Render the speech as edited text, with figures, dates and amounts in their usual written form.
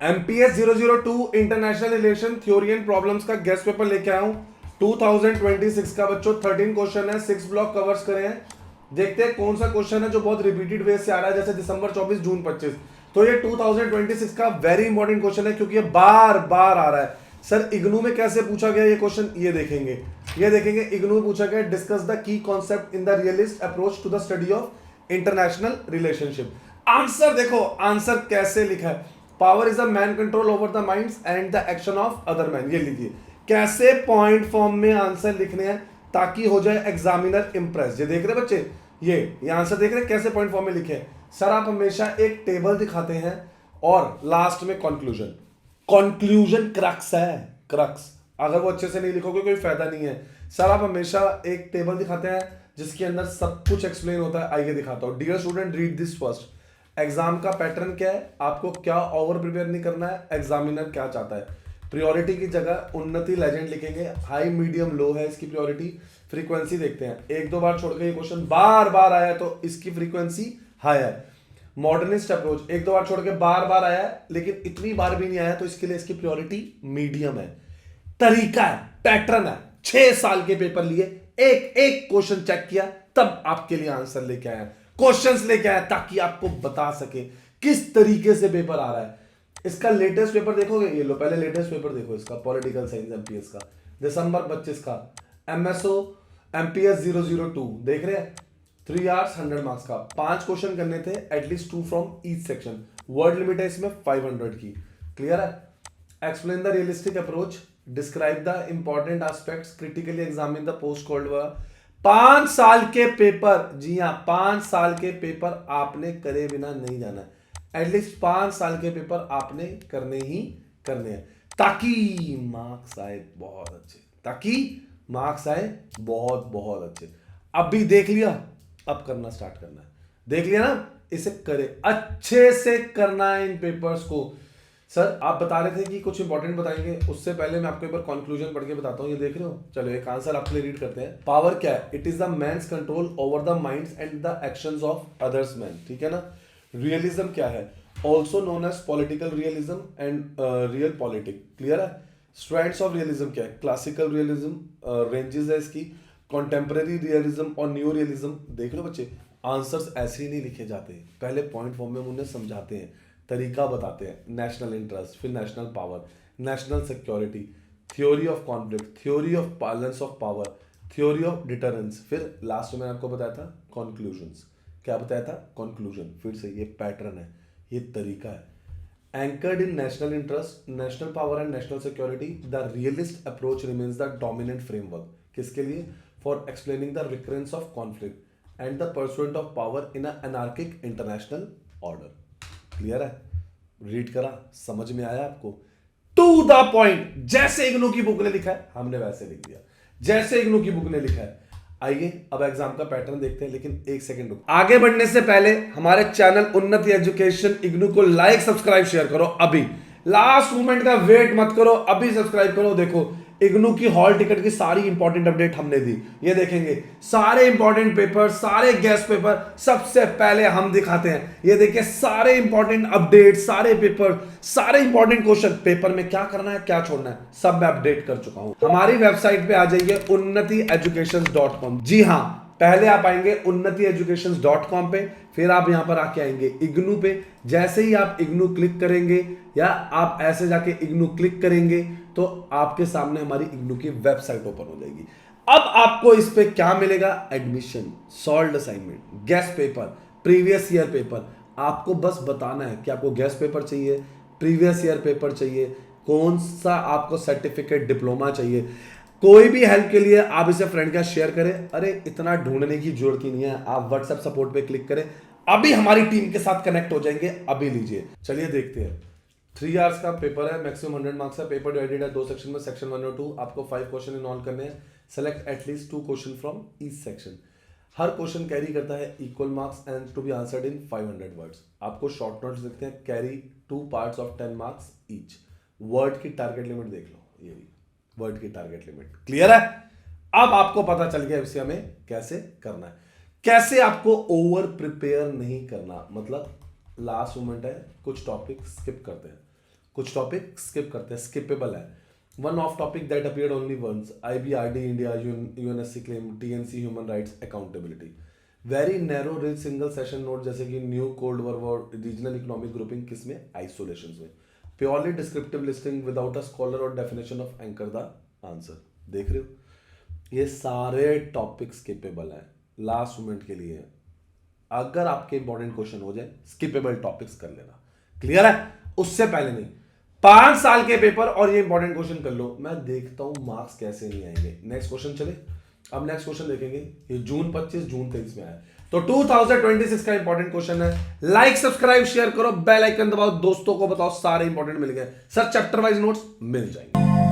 MPS 002 international relation theory and problems का guest paper लेके आया हूं 2026 का। बच्चों 13 क्वेश्चन है, 6 ब्लॉक कवर्स करे हैं। देखते हैं कौन सा क्वेश्चन है जो बहुत रिपीटेड वे से आ रहा है, जैसे दिसंबर 24 जून 25। तो ये 2026 का वेरी इंपॉर्टेंट क्वेश्चन है क्योंकि ये बार बार आ रहा है। सर इग्नू में कैसे पूछा गया ये क्वेश्चन, ये देखेंगे इग्नू में पूछा गया discuss the key concept in the realist approach to the study of international relationship. Answer देखो, आंसर कैसे लिखा है, power is a man control over the minds and the action of other man. ये लिखिए कैसे पॉइंट फॉर्म में answer लिखने हैं ताकि हो जाए एग्जामिनर इंप्रेस। ये देख रहे बच्चे, ये आंसर देख रहे कैसे पॉइंट फॉर्म में लिखे हैं। सर आप हमेशा एक टेबल दिखाते हैं और लास्ट में कंक्लूजन क्रक्स है, क्रक्स। अगर वो अच्छे से नहीं लिखोगे कोई फायदा नहीं है। सर आप हमेशा एक टेबल दिखाते हैं जिसके अंदर सब कुछ एक्सप्लेन होता है। आइए दिखाता हूं। Dear student read this first. Exam का पैटर्न क्या है, आपको क्या ओवर प्रिपेयर नहीं करना है, एग्जामिनर क्या चाहता है। प्रायोरिटी की जगह उन्नति लेजेंड लिखेंगे, हाई मीडियम लो है इसकी प्रायोरिटी। फ्रीक्वेंसी देखते हैं, एक दो बार छोड़ के ये क्वेश्चन बार बार आया है तो इसकी फ्रीक्वेंसी हाई है। मॉडर्निस्ट अप्रोच एक दो बार छोड़ के बार बार आया है लेकिन इतनी बार भी नहीं आया तो इसके लिए इसकी प्रायोरिटी मीडियम है। तरीका है, पैटर्न है, 6 साल के पेपर लिए एक एक क्वेश्चन चेक किया तब आपके लिए आंसर लेके आया, क्वेश्चंस लेके आया ताकि आपको बता सके किस तरीके से पेपर आ रहा है। इसका लेटेस्ट पेपर देखोगे, ये लो पहले लेटेस्ट पेपर देखो इसका, पॉलिटिकल साइंस एमपीएस का दिसंबर 25 का। एमएसओ एमपीएस 002 देख रहे हैं, 3 आवर्स 100 मार्क्स का, 5 क्वेश्चन करने थे, at least 2 from each section. Word limit है इसमें 500 की। क्लियर है। Explain the realistic approach, describe the important aspects, critically examine the post cold war. 5 साल के पेपर, जी हाँ 5 साल के पेपर आपने करे बिना नहीं जाना है। एटलीस्ट 5 साल के पेपर आपने करने ही करने हैं ताकि मार्क्स आए बहुत अच्छे, ताकि मार्क्स आए बहुत बहुत अच्छे। अब भी देख लिया, अब करना स्टार्ट करना है। देख लिया ना, इसे करे अच्छे से करना है इन पेपर्स को। सर आप बता रहे थे कि कुछ इंपॉर्टेंट बताएंगे, उससे पहले मैं आपको एक बार कंक्लूजन पढ़ के बताता हूं। ये देख रहे हो, चलो एक आंसर आपके लिए रीड करते हैं। पावर क्या है, it is the man's control over the minds and the actions of others man. ठीक है ना। रियलिज्म क्या है, also known as political realism and realpolitik. Clear है। स्ट्रैंड्स ऑफ रियलिज्म क्या है, क्लासिकल रियलिज्म, रेंजेस है इसकी, कॉन्टेम्पररी रियलिज्म और न्यू रियलिज्म। देख लो बच्चे, आंसर्स ऐसे ही नहीं लिखे जाते, पहले पॉइंट फॉर्म में उन्हें समझाते हैं, तरीका बताते हैं। नेशनल इंटरेस्ट, फिर national power, national security, theory of conflict, theory of balance of power, theory of deterrence, फिर लास्ट में आपको बताया था कंक्लूजन्स। क्या बताया था, कंक्लूजन। फिर से ये पैटर्न है, ये तरीका है। Anchored in national interest, national power and national security, the realist approach remains the dominant framework. किसके लिए, for explaining the recurrence of conflict and the pursuant of power in anarchic international order. Clear है, read करा, समझ में आया आपको। To the point, जैसे इग्नू की बुक ने लिखा है हमने वैसे लिख दिया, जैसे इग्नू की बुक ने लिखा है। आइए अब एग्जाम का पैटर्न देखते हैं, लेकिन एक सेकंड रुको। आगे बढ़ने से पहले हमारे चैनल उन्नति एजुकेशन इग्नू को लाइक सब्सक्राइब शेयर करो अभी, लास्ट मोमेंट का वेट मत करो, अभी सब्सक्राइब करो। देखो इग्नू की हॉल टिकट की सारी इंपॉर्टेंट अपडेट हमने दी, ये देखेंगे सारे इंपॉर्टेंट पेपर, सारे गेस्ट पेपर सबसे पहले हम दिखाते हैं। ये देखिए सारे इंपॉर्टेंट अपडेट, सारे पेपर, सारे इंपॉर्टेंट क्वेश्चन, पेपर में क्या करना है क्या छोड़ना है सब मैं अपडेट कर चुका हूं। हमारी वेबसाइट पे आ जाइए unnatieducations.com। जी हां, पहले आप आएंगे unnatieducations.com पे, फिर आप यहां पर आके आएंगे इग्नू पे। जैसे ही आप इग्नू क्लिक करेंगे या आप ऐसे जाके इग्नू क्लिक करेंगे तो आपके सामने हमारी इग्नू की वेबसाइट ओपन हो जाएगी। अब आपको इस पे क्या मिलेगा, admission, solved assignment, guest paper, previous year paper. आपको बस बताना है कि आपको गेस्ट पेपर चाहिए, प्रीवियस ईयर पेपर चाहिए, कौन सा आपको सर्टिफिकेट डिप्लोमा चाहिए। कोई भी हेल्प के लिए आप इसे फ्रेंड का शेयर करें। अरे इतना ढूंढने की जरूरत ही नहीं है, आप व्हाट्सएप सपोर्ट पे क्लिक करें, अभी हमारी टीम के साथ कनेक्ट हो जाएंगे, अभी लीजिए। चलिए देखते हैं। 3 आवर्स का पेपर है, मैक्सिमम 100 मार्क्स है। पेपर डिवाइडेड है 2 सेक्शन में, सेक्शन 1 और 2। आपको 5 क्वेश्चन इन ऑल करने हैं। Select at least 2 question from each section. हर क्वेश्चन कैरी करता है equal marks and to be answered in 500 words. आपको शॉर्ट नोट्स देखते हैं, carry 2 parts of 10 marks each. Word की टारगेट लिमिट देख लो, ये वर्ड की टारगेट लिमिट। क्लियर है। अब आपको पता चल गया इसे हमें कैसे करना है, कैसे आपको ओवर प्रिपेयर नहीं करना। मतलब लास्ट मोमेंट है, कुछ टॉपिक स्किप करते हैं, कुछ टॉपिक स्किप करते हैं, स्किपेबल है। One of topic that appeared only once, IBRD India, UNSC claim, TNC human rights accountability. Very narrow rich single session note जैसे कि new cold war regional economic grouping किसमें, isolation में। Purely descriptive listing without a scholar और definition of anchor the answer. देख रहे हो ये सारे टॉपिक स्किपेबल हैं, लास्ट मोमेंट के लिए। अगर आपके इंपॉर्टेंट क्वेश्चन हो जाए स्किपेबल टॉपिक्स कर लेना, क्लियर है, उससे पहले नहीं। 5 साल के पेपर और ये इंपॉर्टेंट क्वेश्चन कर लो, मैं देखता हूं मार्क्स कैसे नहीं आएंगे। नेक्स्ट क्वेश्चन चले, अब नेक्स्ट क्वेश्चन देखेंगे, ये जून 25 जून 23 में आया, तो 2026 का इंपॉर्टेंट क्वेश्चन है। लाइक सब्सक्राइब शेयर करो, बेल आइकन दबाओ, दोस्तों को बताओ, सारे इंपॉर्टेंट मिल गए सर, चैप्टर वाइज नोट्स मिल जाएंगे।